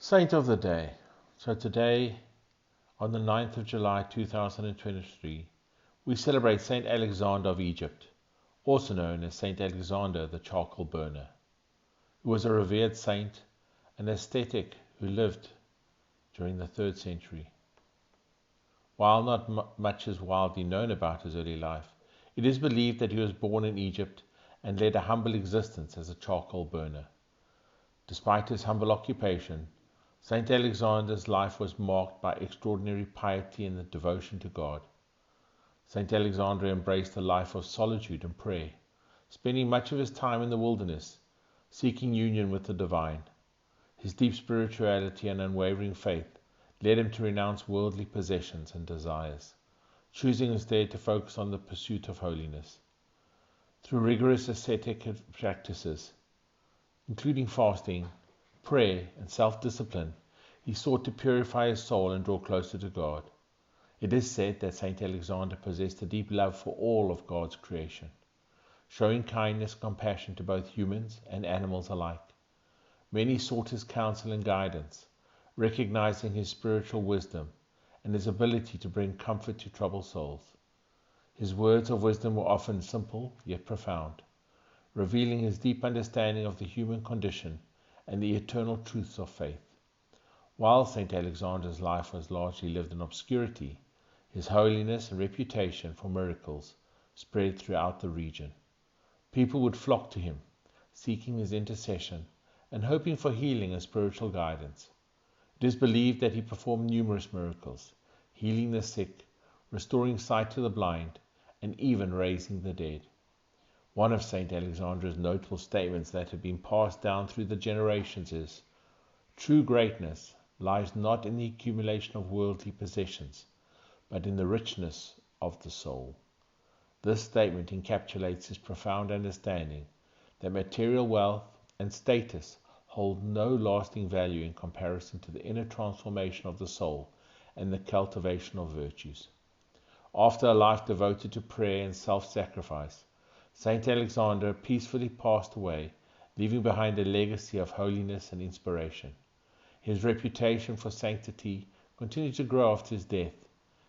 Saint of the Day. So today, on the 9th of July 2023, we celebrate Saint Alexander of Egypt, also known as Saint Alexander the Charcoal Burner, who was a revered saint, an ascetic who lived during the 3rd century. While not much is widely known about his early life, it is believed that he was born in Egypt and led a humble existence as a charcoal burner. Despite his humble occupation, Saint Alexander's life was marked by extraordinary piety and devotion to God. Saint Alexander embraced a life of solitude and prayer, spending much of his time in the wilderness, seeking union with the divine. His deep spirituality and unwavering faith led him to renounce worldly possessions and desires, choosing instead to focus on the pursuit of holiness. Through rigorous ascetic practices, including fasting, prayer, and self-discipline, he sought to purify his soul and draw closer to God. It is said that Saint Alexander possessed a deep love for all of God's creation, showing kindness and compassion to both humans and animals alike. Many sought his counsel and guidance, recognizing his spiritual wisdom and his ability to bring comfort to troubled souls. His words of wisdom were often simple yet profound, revealing his deep understanding of the human condition and the eternal truths of faith. While Saint Alexander's life was largely lived in obscurity, his holiness and reputation for miracles spread throughout the region. People would flock to him, seeking his intercession and hoping for healing and spiritual guidance. It is believed that he performed numerous miracles, healing the sick, restoring sight to the blind, and even raising the dead. One of Saint Alexander's notable statements that have been passed down through the generations is, "True greatness lies not in the accumulation of worldly possessions, but in the richness of the soul." This statement encapsulates his profound understanding that material wealth and status hold no lasting value in comparison to the inner transformation of the soul and the cultivation of virtues. After a life devoted to prayer and self-sacrifice, Saint Alexander peacefully passed away, leaving behind a legacy of holiness and inspiration. His reputation for sanctity continued to grow after his death,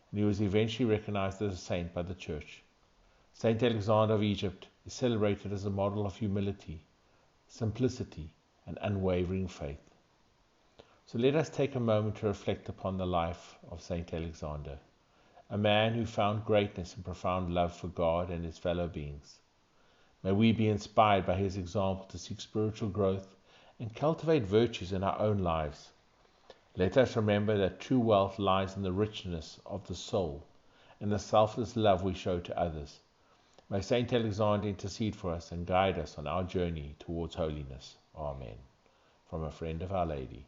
and he was eventually recognized as a saint by the Church. Saint Alexander of Egypt is celebrated as a model of humility, simplicity, and unwavering faith. So let us take a moment to reflect upon the life of Saint Alexander, a man who found greatness and profound love for God and his fellow beings. May we be inspired by his example to seek spiritual growth and cultivate virtues in our own lives. Let us remember that true wealth lies in the richness of the soul and the selfless love we show to others. May Saint Alexander intercede for us and guide us on our journey towards holiness. Amen. From a friend of Our Lady.